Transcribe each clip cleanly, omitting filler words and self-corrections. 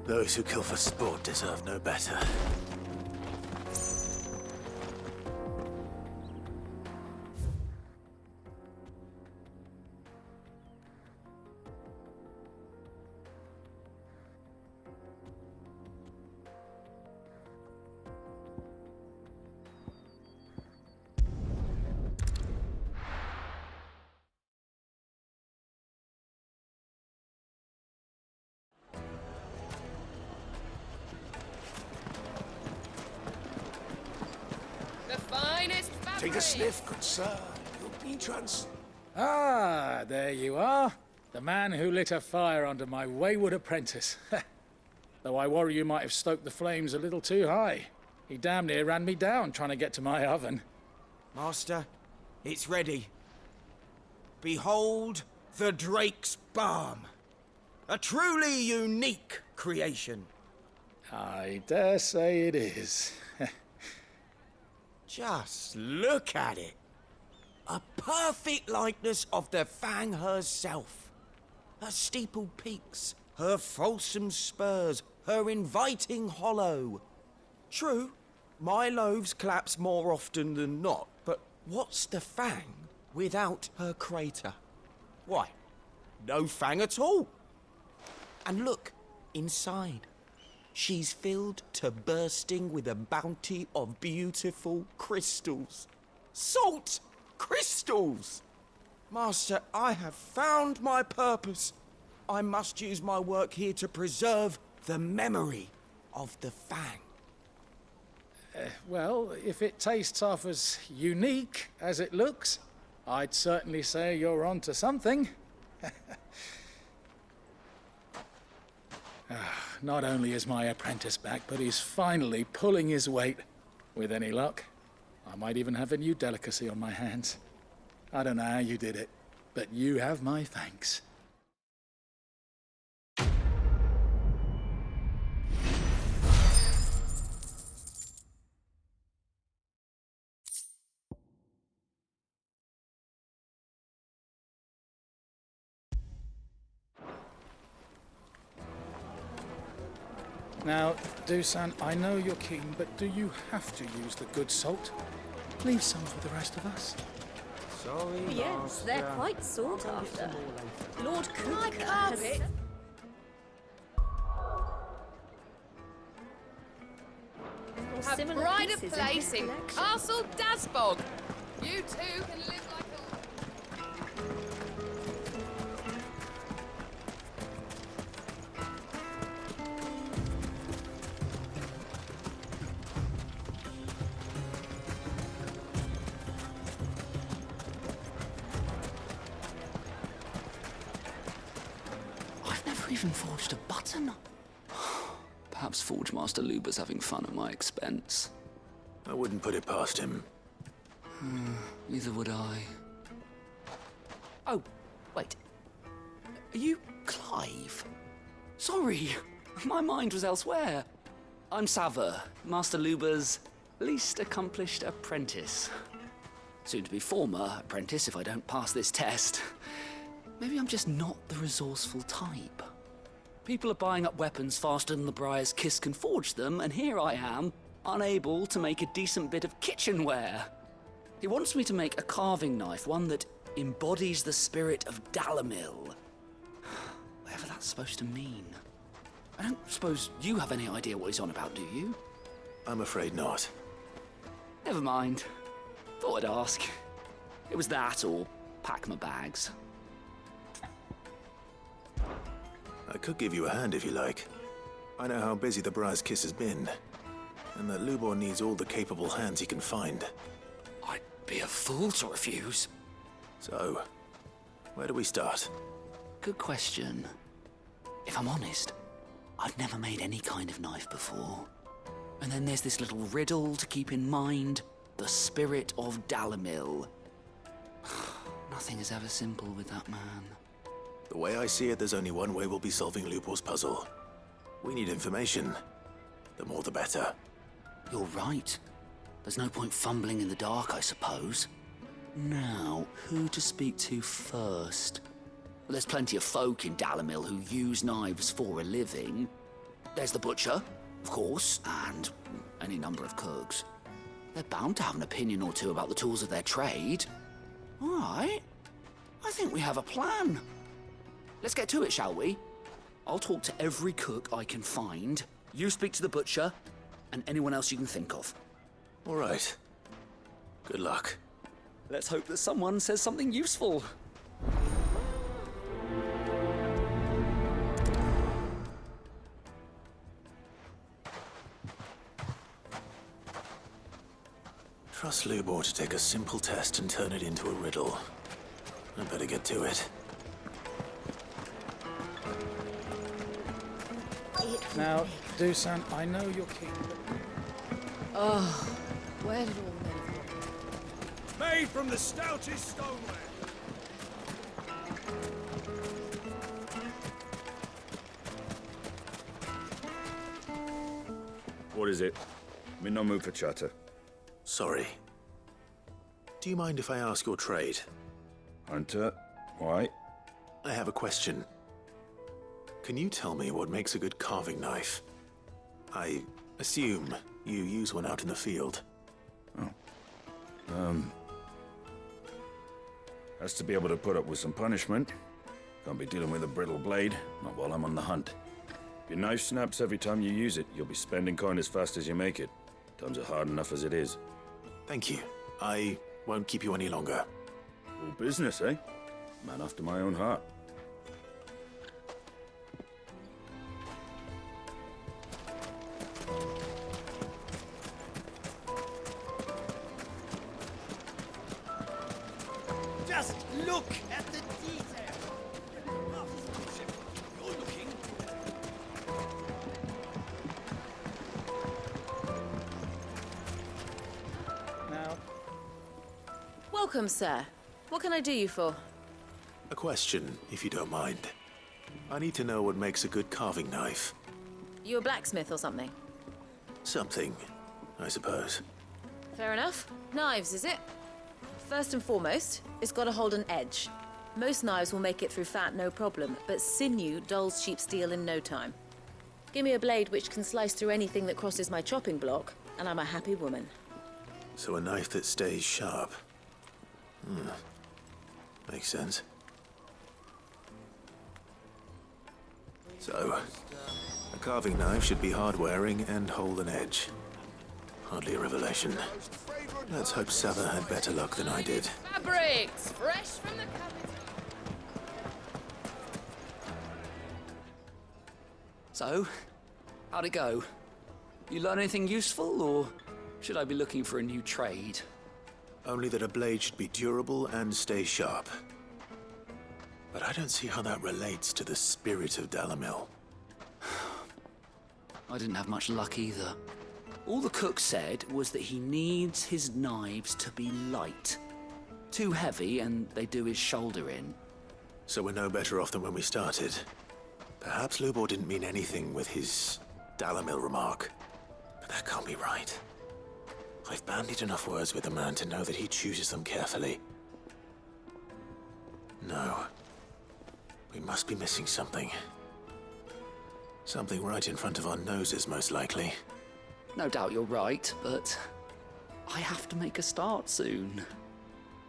Those who kill for sport deserve no better. Take a sniff, good sir. You'll be Ah, there you are. The man who lit a fire under my wayward apprentice. Though I worry you might have stoked the flames a little too high. He damn near ran me down trying to get to my oven. Master, it's ready. Behold the Drake's Balm. A truly unique creation. I dare say it is. Just look at it. A perfect likeness of the Fang herself. Her steepled peaks, her fulsome spurs, her inviting hollow. True, my loaves collapse more often than not, but what's the Fang without her crater? Why, no Fang at all. And look, inside. She's filled to bursting with a bounty of beautiful crystals. Salt crystals! Master, I have found my purpose. I must use my work here to preserve the memory of the Fang. Well, if it tastes half as unique as it looks, I'd certainly say you're onto something. Not only is my apprentice back, but he's finally pulling his weight. With any luck, I might even have a new delicacy on my hands. I don't know how you did it, but you have my thanks. Now, Dusan, I know you're keen, but do you have to use the good salt? Leave some for the rest of us. Sorry, yes, they're quite sought after. Lord Cook has... Have pride of place in Castle Dasbog. You two can live like even forged a button. Perhaps Forge Master Luber's having fun at my expense. I wouldn't put it past him. Neither would I. Oh, wait. Are you Clive? Sorry, my mind was elsewhere. I'm Sava, Master Luber's least accomplished apprentice. Soon to be former apprentice if I don't pass this test. Maybe I'm just not the resourceful type. People are buying up weapons faster than the Briar's Kiss can forge them, and here I am, unable to make a decent bit of kitchenware. He wants me to make a carving knife, one that embodies the spirit of Dalamil. Whatever that's supposed to mean. I don't suppose you have any idea what he's on about, do you? I'm afraid not. Never mind. Thought I'd ask. It was that, or pack my bags. I could give you a hand if you like. I know how busy the Briar's Kiss has been, and that Lubor needs all the capable hands he can find. I'd be a fool to refuse. So, where do we start? Good question. If I'm honest, I've never made any kind of knife before. And then there's this little riddle to keep in mind. The spirit of Dalamil. Nothing is ever simple with that man. The way I see it, there's only one way we'll be solving Lubor's puzzle. We need information. The more the better. You're right. There's no point fumbling in the dark, I suppose. Now, who to speak to first? Well, there's plenty of folk in Dalamil who use knives for a living. there's the butcher, of course, and any number of cooks. They're bound to have an opinion or two about the tools of their trade. All right. I think we have a plan. Let's get to it, shall we? I'll talk to every cook I can find. You speak to the butcher, and anyone else you can think of. All right. Good luck. Let's hope that someone says something useful. Trust Lubor to take a simple test and turn it into a riddle. I'd better get to it. Now, Dusan, I know you're keen. Oh, where did all the men go? Made from the stoutest stoneware. What is it? I'm in no mood for chatter. Sorry. Do you mind if I ask your trade? Hunter, why? I have a question. Can you tell me what makes a good carving knife? I assume you use one out in the field. Has to be able to put up with some punishment. Can't be dealing with a brittle blade, not while I'm on the hunt. If your knife snaps every time you use it, you'll be spending coin as fast as you make it. Times are hard enough as it is. Thank you. I won't keep you any longer. All business, eh? Man after my own heart. Just look at the detail. You're looking. Now, Welcome, sir. What can I do you for? A question, if you don't mind. I need to know what makes a good carving knife. You a blacksmith or something? Something, I suppose. Fair enough. Knives, is it? First and foremost, it's got to hold an edge. Most knives will make it through fat, no problem, but sinew dulls cheap steel in no time. Give me a blade which can slice through anything that crosses my chopping block, and I'm a happy woman. So a knife that stays sharp. Makes sense. So, a carving knife should be hard-wearing and hold an edge. Hardly a revelation. Let's hope Sava had better luck than I did. Fabrics, fresh from the capital. So, how'd it go? You learn anything useful, or should I be looking for a new trade? Only that a blade should be durable and stay sharp. But I don't see how that relates to the spirit of Dalamil. I didn't have much luck either. All the cook said was that he needs his knives to be light. Too heavy and they do his shoulder in. So we're no better off than when we started. Perhaps Lubor didn't mean anything with his Dalamil remark. But that can't be right. I've bandied enough words with the man to know that he chooses them carefully. No. We must be missing something. Something right in front of our noses, most likely. No doubt you're right, but I have to make a start soon.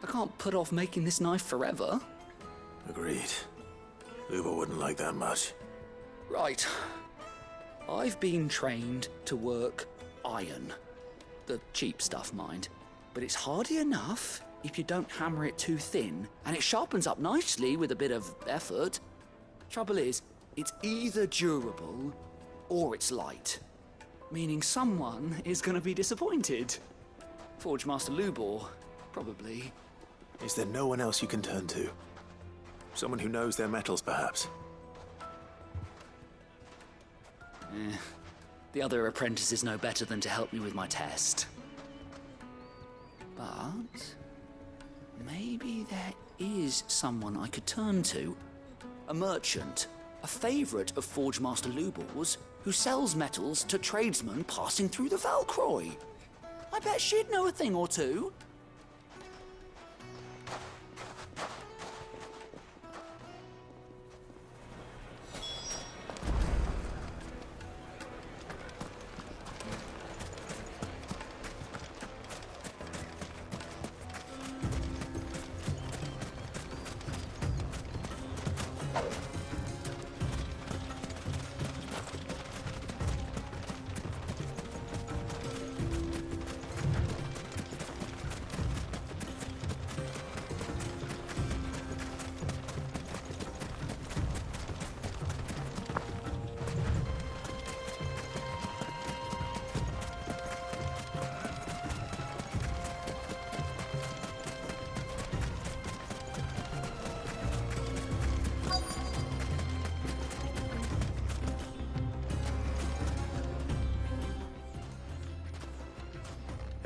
I can't put off making this knife forever. Agreed. Lubor wouldn't like that much. Right. I've been trained to work iron. The cheap stuff, mind. But it's hardy enough if you don't hammer it too thin, and it sharpens up nicely with a bit of effort. Trouble is, it's either durable or it's light. Meaning someone is gonna be disappointed. Forge Master Lubor, probably. Is there no one else you can turn to? Someone who knows their metals, perhaps? The other apprentices know better than to help me with my test. But maybe there is someone I could turn to. A merchant, a favourite of Forge Master Lubor's, who sells metals to tradesmen passing through the Valcroy. I bet she'd know a thing or two.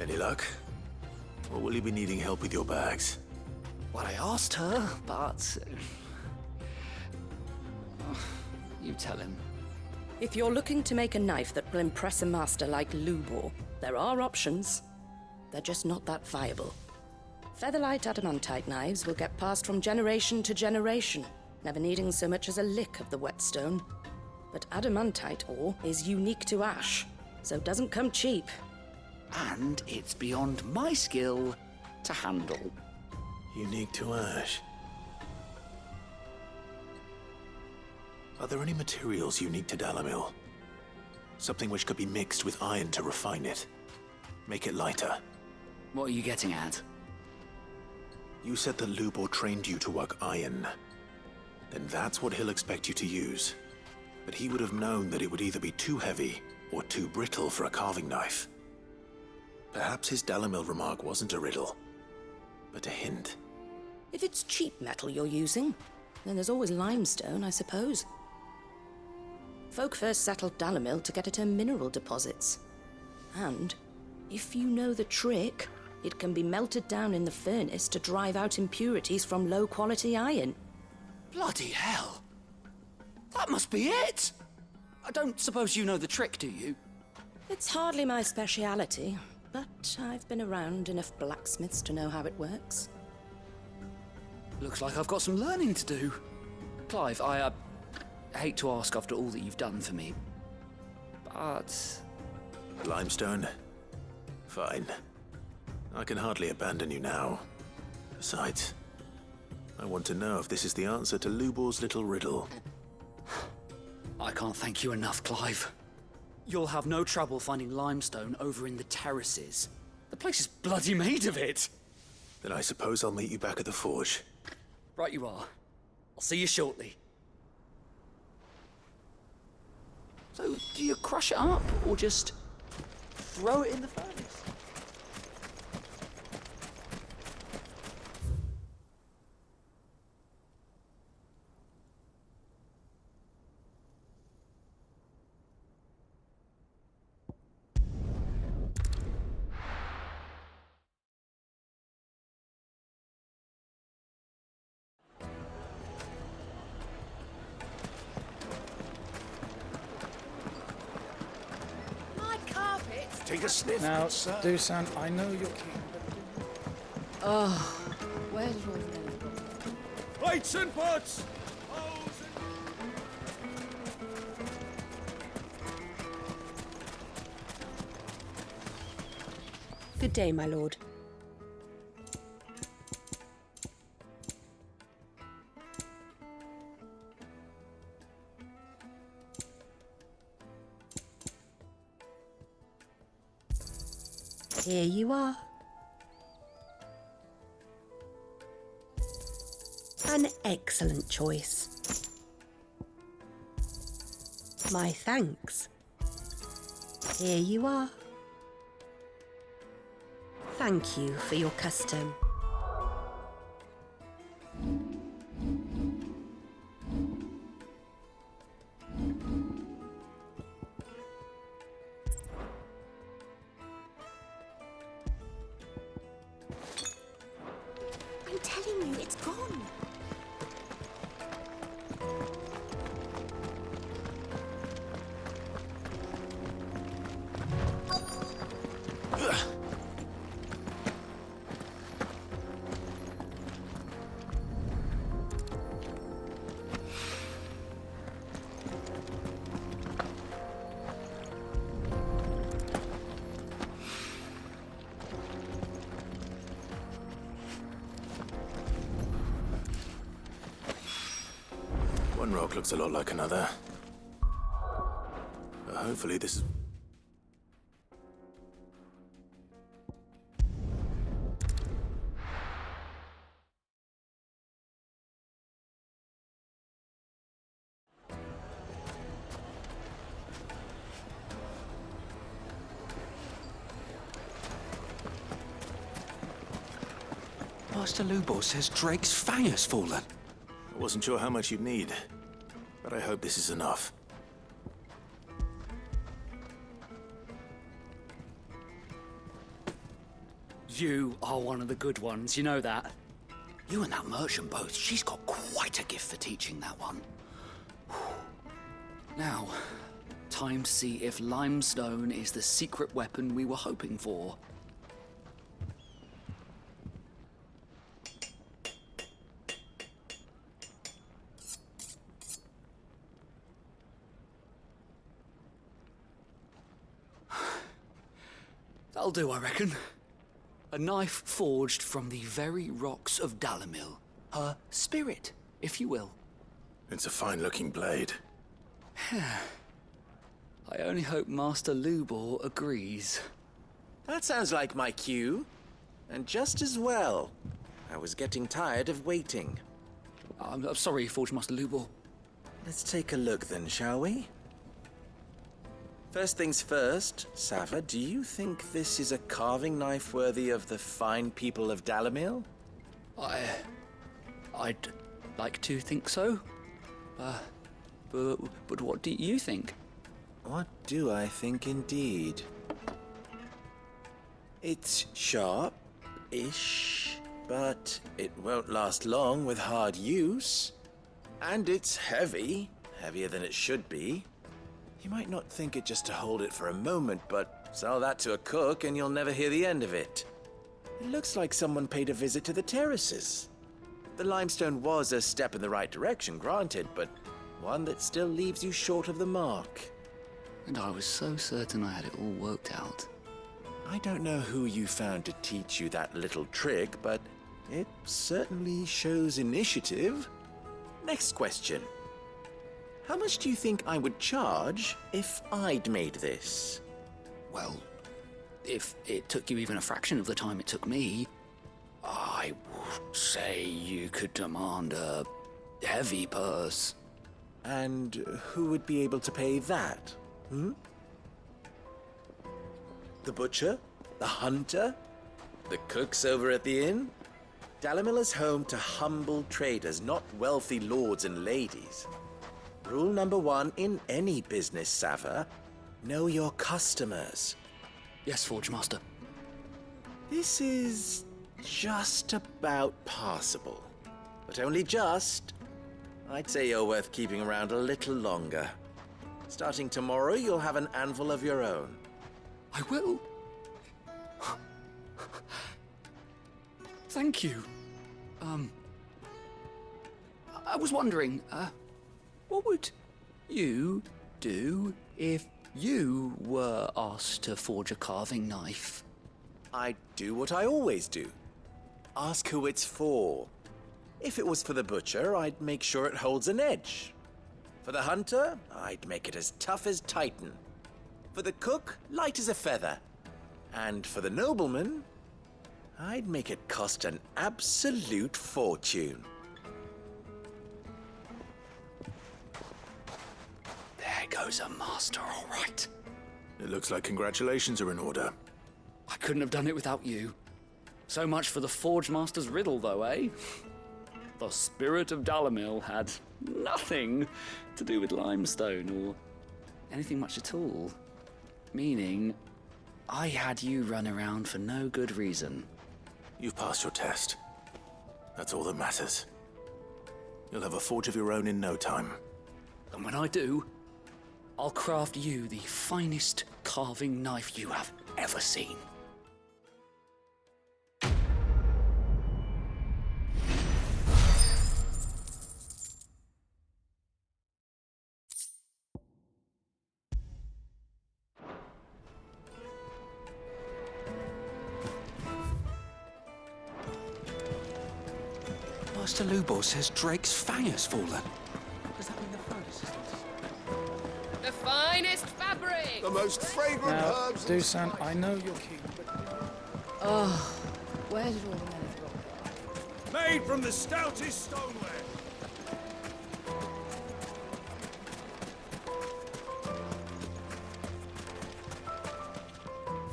Any luck? Or will you be needing help with your bags? Well, I asked her, but... you tell him. If you're looking to make a knife that will impress a master like Lubor, there are options. They're just not that viable. Featherlight adamantite knives will get passed from generation to generation, never needing so much as a lick of the whetstone. But adamantite ore is unique to ash, so it doesn't come cheap. And it's beyond my skill to handle. Unique to ash. Are there any materials unique to Dalamil? Something which could be mixed with iron to refine it. Make it lighter. What are you getting at? You said that Lubor trained you to work iron. Then that's what he'll expect you to use. But he would have known that it would either be too heavy or too brittle for a carving knife. Perhaps his Dalamil remark wasn't a riddle, but a hint. If it's cheap metal you're using, then there's always limestone, I suppose. Folk first settled Dalamil to get at her mineral deposits. And, if you know the trick, it can be melted down in the furnace to drive out impurities from low-quality iron. Bloody hell! That must be it! I don't suppose you know the trick, do you? It's hardly my speciality, but I've been around enough blacksmiths to know how it works. Looks like I've got some learning to do. Clive, I hate to ask after all that you've done for me, but... Limestone? Fine. I can hardly abandon you now. Besides, I want to know if this is the answer to Lubor's little riddle. I can't thank you enough, Clive. You'll have no trouble finding limestone over in the terraces. The place is bloody made of it. Then I suppose I'll meet you back at the forge. Right you are. I'll see you shortly. So, do you crush it up, or just throw it in the furnace? My carpet. Take a sniff, Now, good sir. Dusan, I know you're keen, Where did all the men go? Plates and pots. Bowls and... Good day, my lord. Here you are. An excellent choice. My thanks. Here you are. Thank you for your custom. I'm telling you, it's gone. One rock looks a lot like another. But hopefully this is... Master Lubor says Drake's fang has fallen. I wasn't sure how much you'd need, but I hope this is enough. You are one of the good ones, you know that? You and that merchant both, she's got quite a gift for teaching that one. Now, time to see if limestone is the secret weapon we were hoping for. That'll do, I reckon. A knife forged from the very rocks of Dalamil. Her spirit, if you will. It's a fine-looking blade. I only hope Master Lubor agrees. That sounds like my cue. And just as well. I was getting tired of waiting. I'm sorry, Forge Master Lubor. Let's take a look then, shall we? First things first, Sava, do you think this is a carving knife worthy of the fine people of Dalamil? I'd like to think so. But what do you think? What do I think indeed? It's sharp-ish, but it won't last long with hard use. And it's heavy, heavier than it should be. You might not think it just to hold it for a moment, but sell that to a cook and you'll never hear the end of it. It looks like someone paid a visit to the terraces. The limestone was a step in the right direction, granted, but one that still leaves you short of the mark. And I was so certain I had it all worked out. I don't know who you found to teach you that little trick, but it certainly shows initiative. Next question. How much do you think I would charge if I'd made this? Well, if it took you even a fraction of the time it took me, I would say you could demand a heavy purse. And who would be able to pay that? The butcher? The hunter? The cooks over at the inn? Dalamil is home to humble traders, not wealthy lords and ladies. Rule number 1 in any business, Sava, know your customers. Yes, Forge Master. This is just about passable, but only just. I'd say you're worth keeping around a little longer. Starting tomorrow, you'll have an anvil of your own. I will. Thank you. I was wondering, what would you do if you were asked to forge a carving knife? I'd do what I always do. Ask who it's for. If it was for the butcher, I'd make sure it holds an edge. For the hunter, I'd make it as tough as Titan. For the cook, light as a feather. And for the nobleman, I'd make it cost an absolute fortune. There goes a master, all right. It looks like congratulations are in order. I couldn't have done it without you. So much for the Forge Master's riddle, though, eh? The spirit of Dalamil had nothing to do with limestone or anything much at all. Meaning, I had you run around for no good reason. You've passed your test. That's all that matters. You'll have a forge of your own in no time. And when I do, I'll craft you the finest carving knife you have ever seen. Master Lubor says Drake's fang has fallen. Does that mean the furnace is not? The finest fabric! The most fragrant Now, herbs. Dusan, I know you're keen, but... Oh, where did all the men of rock go? Made from the stoutest stoneware.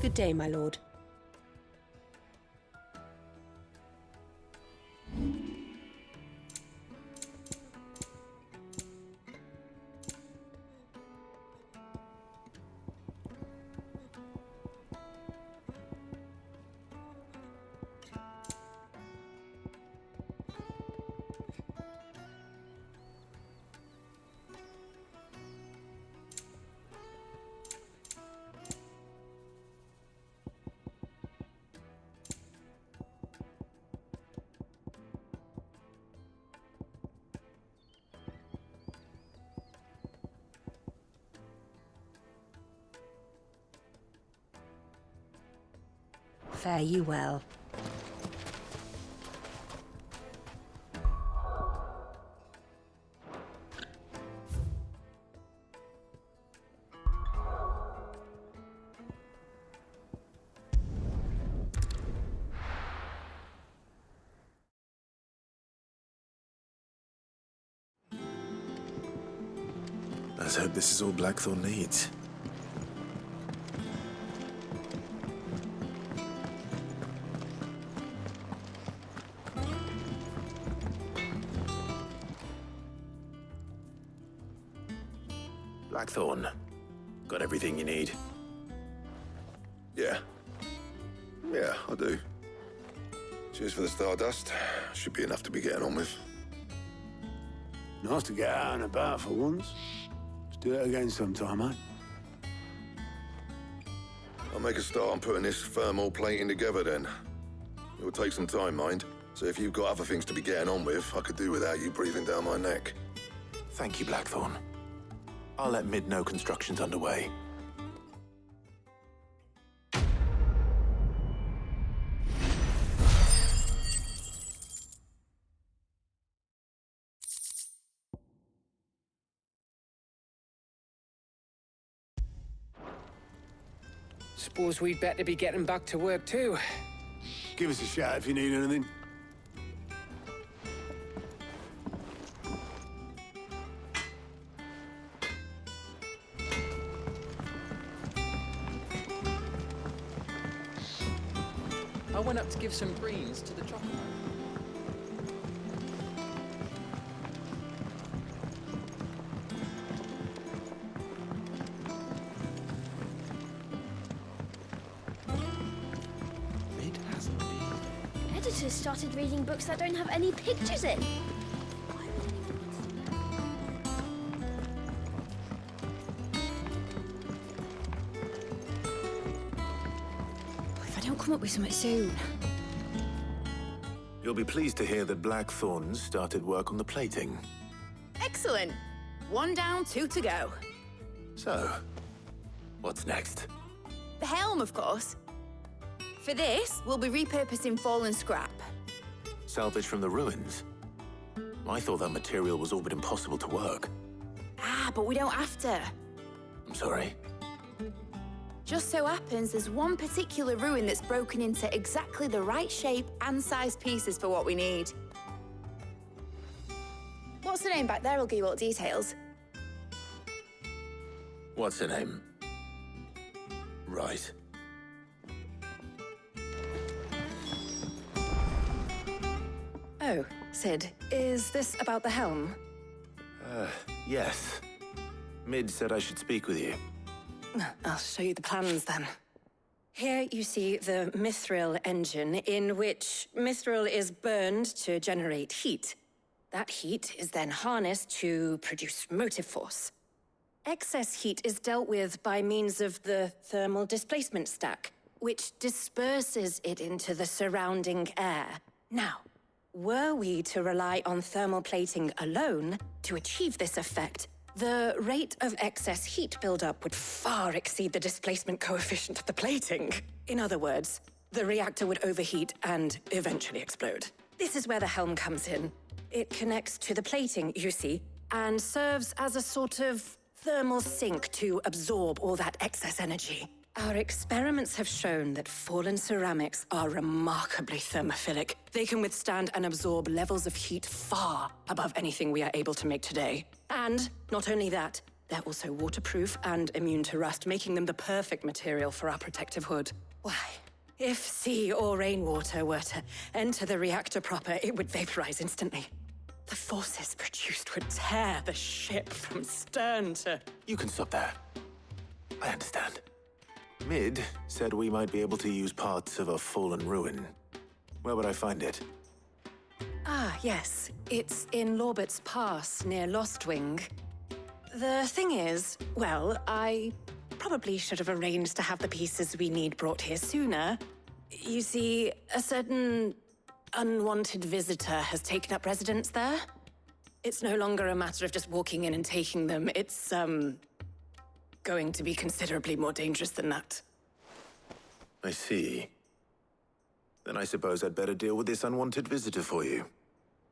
Good day, my lord. Fare you well. Let's hope this is all Blackthorn needs. Blackthorn, got everything you need? Yeah. Yeah, I do. Cheers for the stardust. Should be enough to be getting on with. Nice to get out and about for once. Let's do it again sometime, eh? I'll make a start on putting this thermal plating together then. It will take some time, mind. So if you've got other things to be getting on with, I could do without you breathing down my neck. Thank you, Blackthorn. I'll let Mid know construction's underway. Suppose we'd better be getting back to work too. Give us a shout if you need anything. I went up to give some greens to the chocolate. Editors started reading books that don't have any pictures in. If I don't come up with something soon. You'll be pleased to hear that Blackthorn's started work on the plating. Excellent. 1 down, 2 to go. So, what's next? The helm, of course. For this, we'll be repurposing fallen scrap. Salvage from the ruins? I thought that material was all but impossible to work. Ah, but we don't have to. I'm sorry. Just so happens there's one particular ruin that's broken into exactly the right shape and size pieces for what we need. What's the name back there? I'll give you all the details. What's her name? Right. Oh, Sid, is this about the helm? Yes. Mid said I should speak with you. I'll show you the plans then. Here you see the mithril engine, in which mithril is burned to generate heat. That heat is then harnessed to produce motive force. Excess heat is dealt with by means of the thermal displacement stack, which disperses it into the surrounding air. Now, were we to rely on thermal plating alone to achieve this effect, the rate of excess heat buildup would far exceed the displacement coefficient of the plating. In other words, the reactor would overheat and eventually explode. This is where the helm comes in. It connects to the plating, you see, and serves as a sort of thermal sink to absorb all that excess energy. Our experiments have shown that fallen ceramics are remarkably thermophilic. They can withstand and absorb levels of heat far above anything we are able to make today. And not only that, they're also waterproof and immune to rust, making them the perfect material for our protective hood. Why, if sea or rainwater were to enter the reactor proper, it would vaporize instantly. The forces produced would tear the ship from stern to... You can stop there. I understand. Mid said we might be able to use parts of a fallen ruin. Where would I find it? Ah, yes. It's in Lorbert's Pass, near Lostwing. The thing is, well, I probably should have arranged to have the pieces we need brought here sooner. You see, a certain unwanted visitor has taken up residence there. It's no longer a matter of just walking in and taking them. It's, going to be considerably more dangerous than that. I see. Then I suppose I'd better deal with this unwanted visitor for you.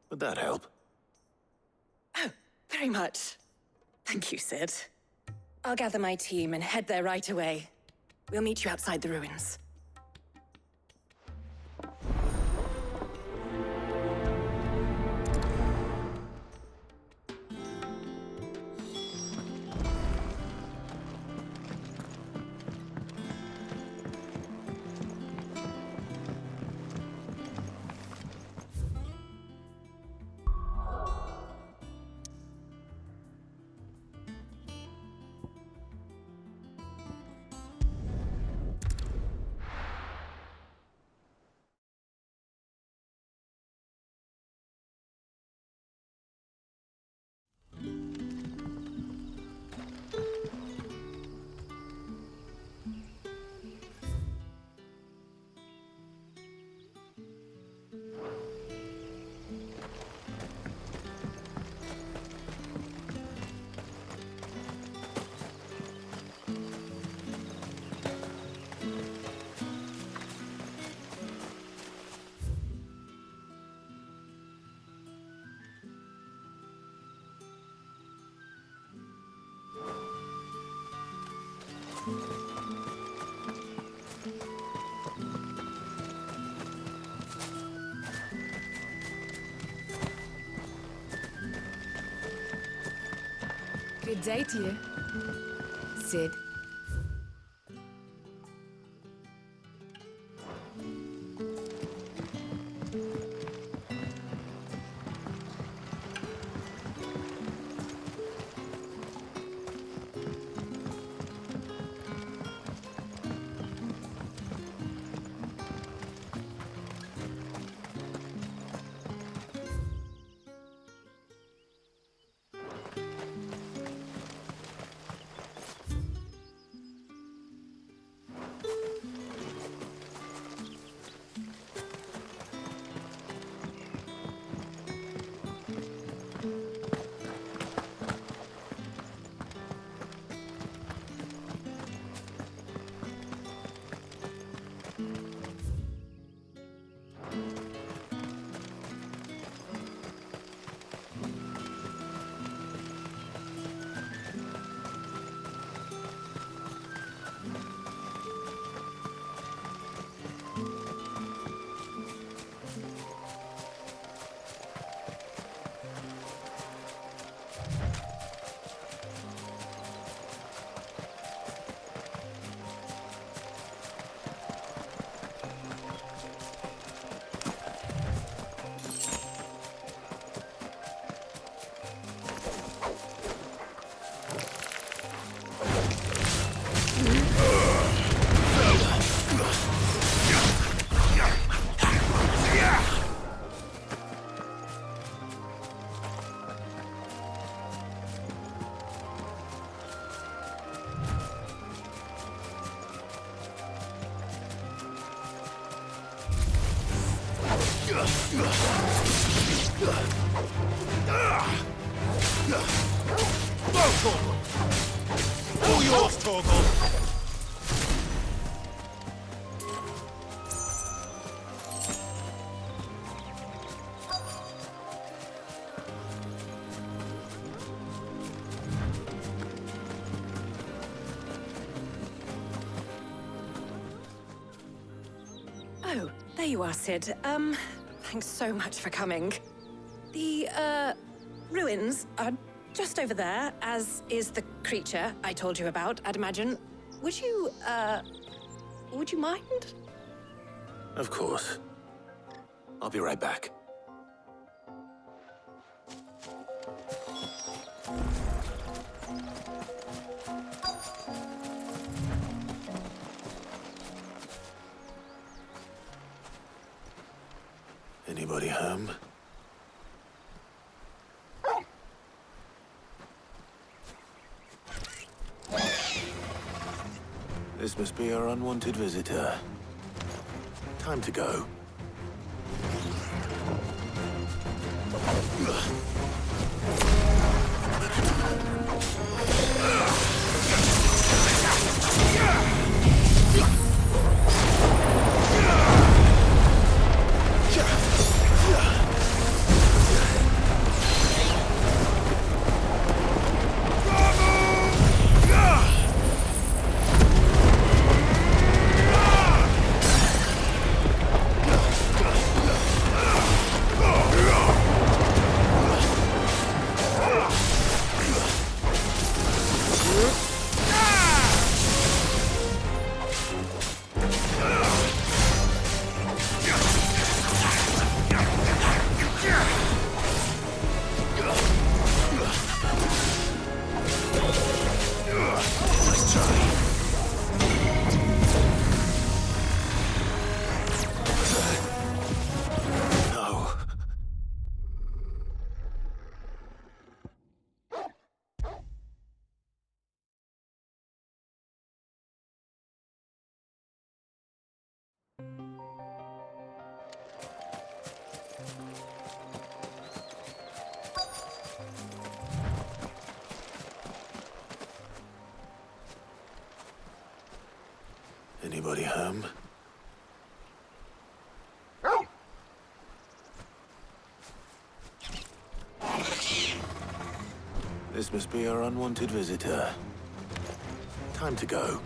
Would that help? Oh, very much. Thank you, Sid. I'll gather my team and head there right away. We'll meet you outside the ruins. Good day to you, Sid. All yours, Torgal! Oh, there you are, Sid. Thanks so much for coming. The, ruins are just over there, as is the creature I told you about, I'd imagine. Would you mind? Of course. I'll be right back. Anybody home? This must be our unwanted visitor. Time to go. Anybody home? This must be our unwanted visitor. Time to go.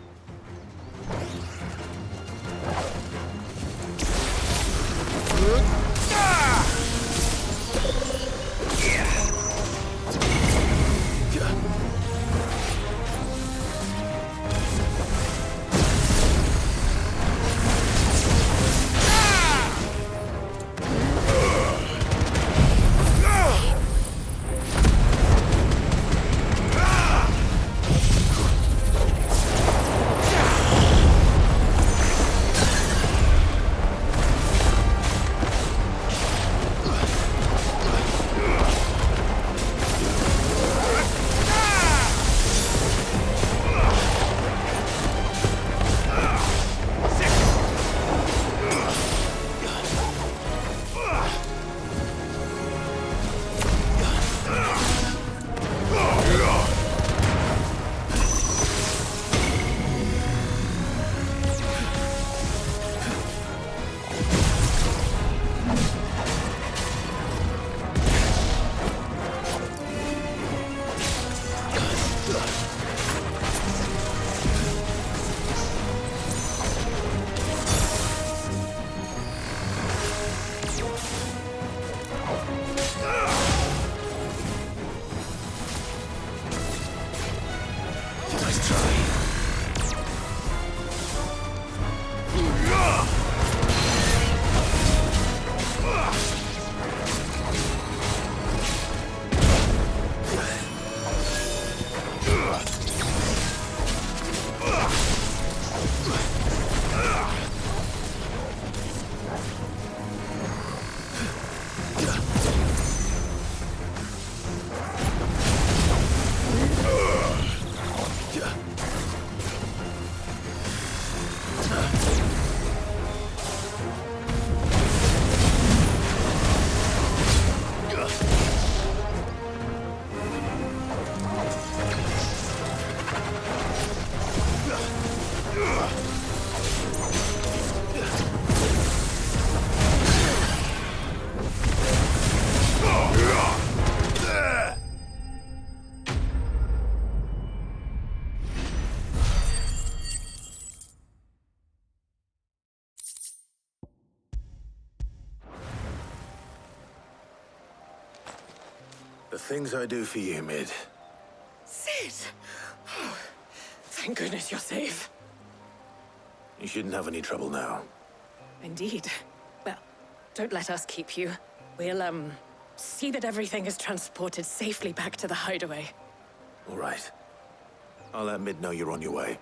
The things I do for you, Mid. Sid! Oh, thank goodness you're safe. You shouldn't have any trouble now. Indeed. Well, don't let us keep you. We'll, see that everything is transported safely back to the hideaway. All right. I'll let Mid know you're on your way.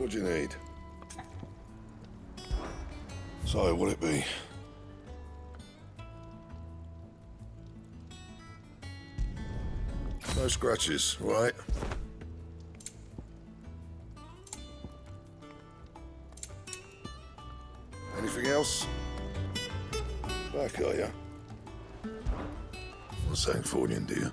What do you need? So, what'll it be? No scratches, all right? Anything else? Back, are ya? Not Sancfornian, do you?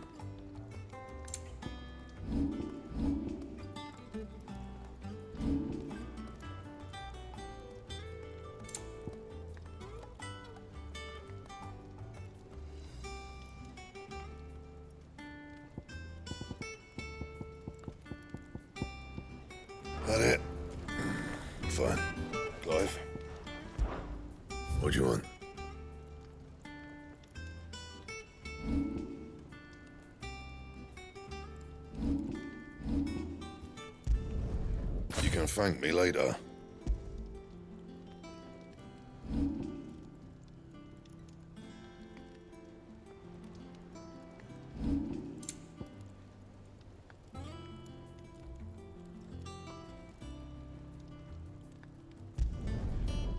That it? Fine. Clive? What do you want? You can thank me later.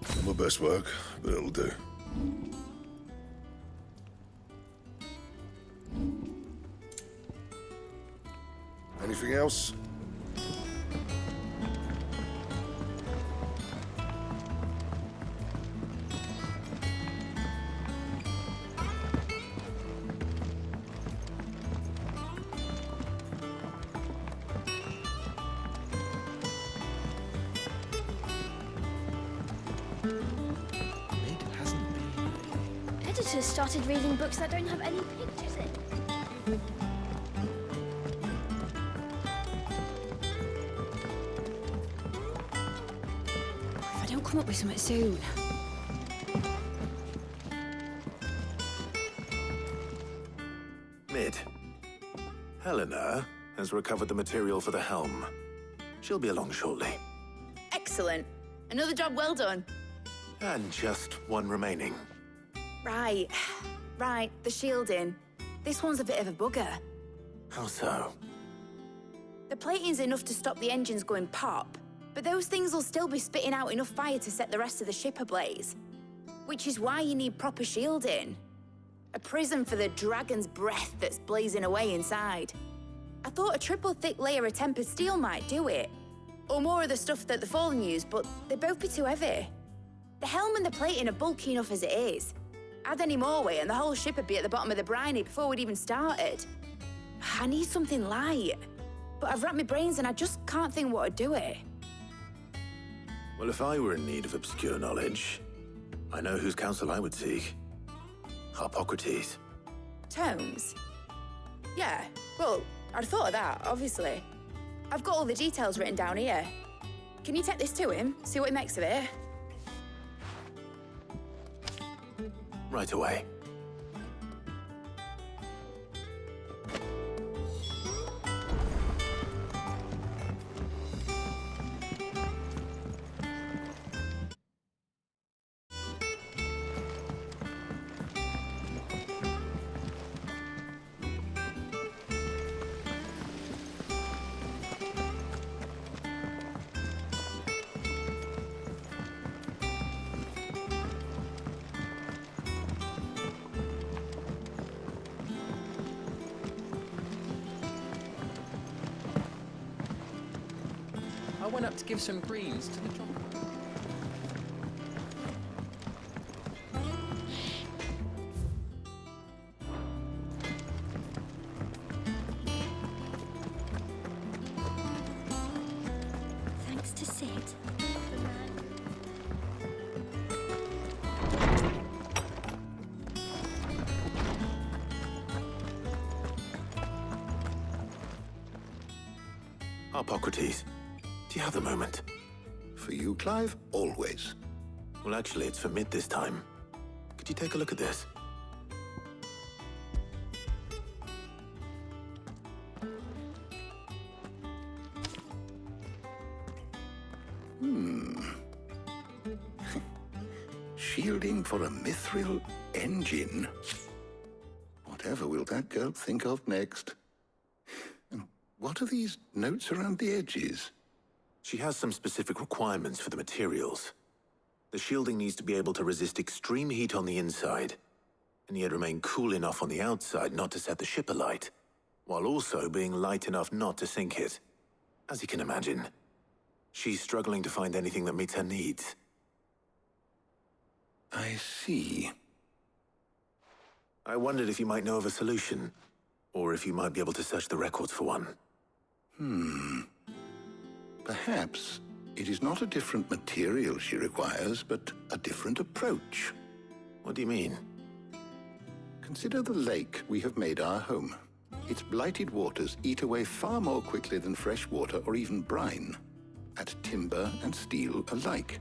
Not my best work, but it'll do. Anything else? Editors started reading books that don't have any pictures in. If I don't come up with something soon. Mid. Helena has recovered the material for the helm. She'll be along shortly. Excellent. Another job well done. And just one remaining. Right. Right, the shielding. This one's a bit of a bugger. How so? The plating's enough to stop the engines going pop, but those things will still be spitting out enough fire to set the rest of the ship ablaze. Which is why you need proper shielding. A prison for the dragon's breath that's blazing away inside. I thought a triple thick layer of tempered steel might do it. Or more of the stuff that the Fallen use, but they'd both be too heavy. The helm and the plating are bulky enough as it is. Add any more weight and the whole ship would be at the bottom of the briny before we'd even started. I need something light. But I've racked my brains and I just can't think what would do it. Well, if I were in need of obscure knowledge, I know whose counsel I would seek. Harpocrates. Tomes? Yeah, well, I'd thought of that, obviously. I've got all the details written down here. Can you take this to him, see what he makes of it? Right away. I went up to give some greens to the drum. Thanks to Sid. Harpocrates, do you have a moment? For you, Clive? Always. Well, actually, it's for Mid this time. Could you take a look at this? Shielding for a mithril engine. Whatever will that girl think of next? And what are these notes around the edges? She has some specific requirements for the materials. The shielding needs to be able to resist extreme heat on the inside, and yet remain cool enough on the outside not to set the ship alight. while also being light enough not to sink it. As you can imagine, she's struggling to find anything that meets her needs. I see. I wondered if you might know of a solution, or if you might be able to search the records for one. Perhaps it is not a different material she requires, but a different approach. What do you mean? Consider the lake we have made our home. Its blighted waters eat away far more quickly than fresh water or even brine, at timber and steel alike.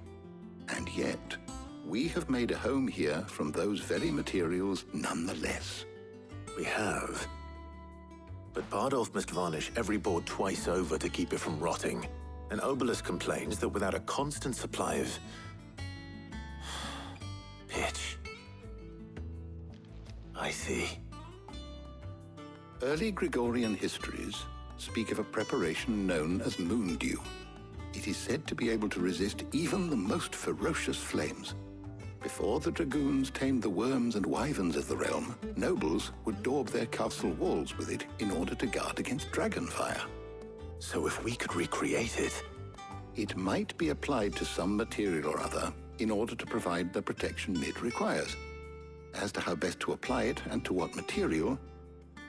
And yet, we have made a home here from those very materials nonetheless. We have. But Bardolph must varnish every board twice over to keep it from rotting. And Obelus complains that without a constant supply of pitch. I see. Early Gregorian histories speak of a preparation known as moon dew. It is said to be able to resist even the most ferocious flames. Before the dragoons tamed the worms and wyverns of the realm, nobles would daub their castle walls with it in order to guard against dragon fire. So if we could recreate it... It might be applied to some material or other in order to provide the protection Mid requires. As to how best to apply it and to what material,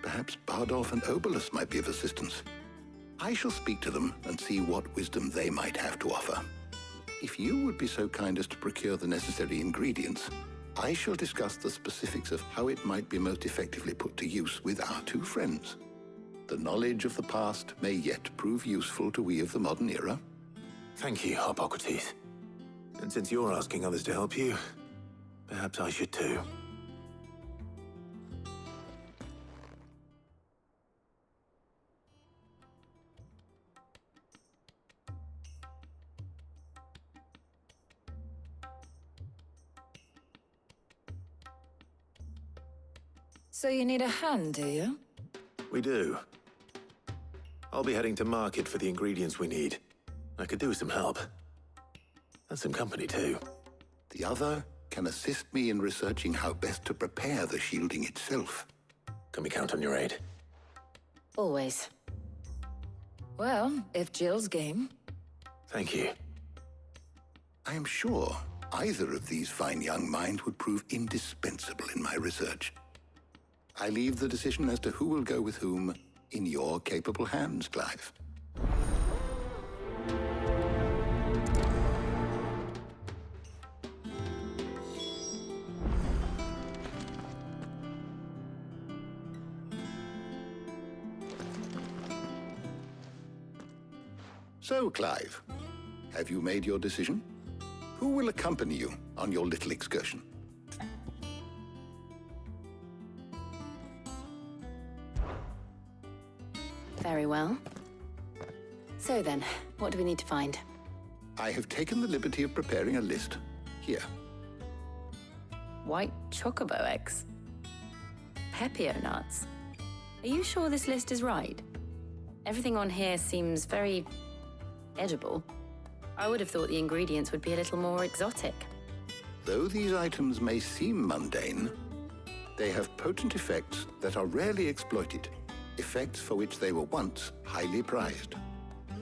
perhaps Bardolph and Obelus might be of assistance. I shall speak to them and see what wisdom they might have to offer. If you would be so kind as to procure the necessary ingredients, I shall discuss the specifics of how it might be most effectively put to use with our two friends. The knowledge of the past may yet prove useful to we of the modern era. Thank you, Hippocrates. And since you're asking others to help you, perhaps I should too. So you need a hand, do you? We do. I'll be heading to market for the ingredients we need. I could do with some help. And some company, too. The other can assist me in researching how best to prepare the shielding itself. Can we count on your aid? Always. Well, if Jill's game. Thank you. I am sure either of these fine young minds would prove indispensable in my research. I leave the decision as to who will go with whom in your capable hands, Clive. So, Clive, have you made your decision? Who will accompany you on your little excursion? Very well. So then, what do we need to find? I have taken the liberty of preparing a list. Here. White chocobo eggs. Pepio nuts. Are you sure this list is right? Everything on here seems very edible. I would have thought the ingredients would be a little more exotic. Though these items may seem mundane, they have potent effects that are rarely exploited, effects for which they were once highly prized.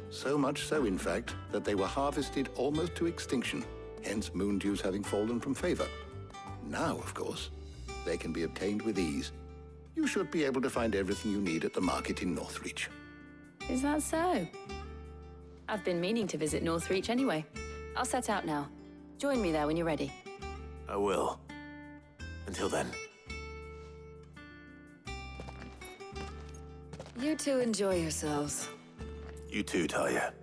So much so, in fact, that they were harvested almost to extinction, hence moon dews having fallen from favor. Now, of course, they can be obtained with ease. You should be able to find everything you need at the market in Northreach. Is that so? I've been meaning to visit Northreach anyway. I'll set out now. Join me there when you're ready. I will. Until then. You two enjoy yourselves. You too, Talia.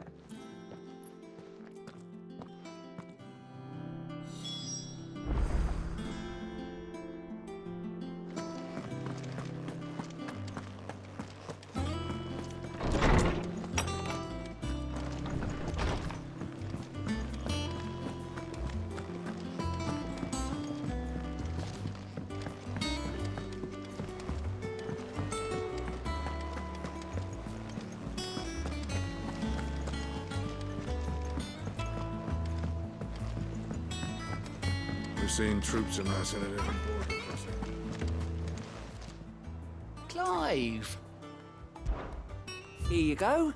Seen troops amassing at every border crossing. Clive! Here you go.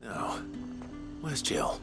Now, where's Jill?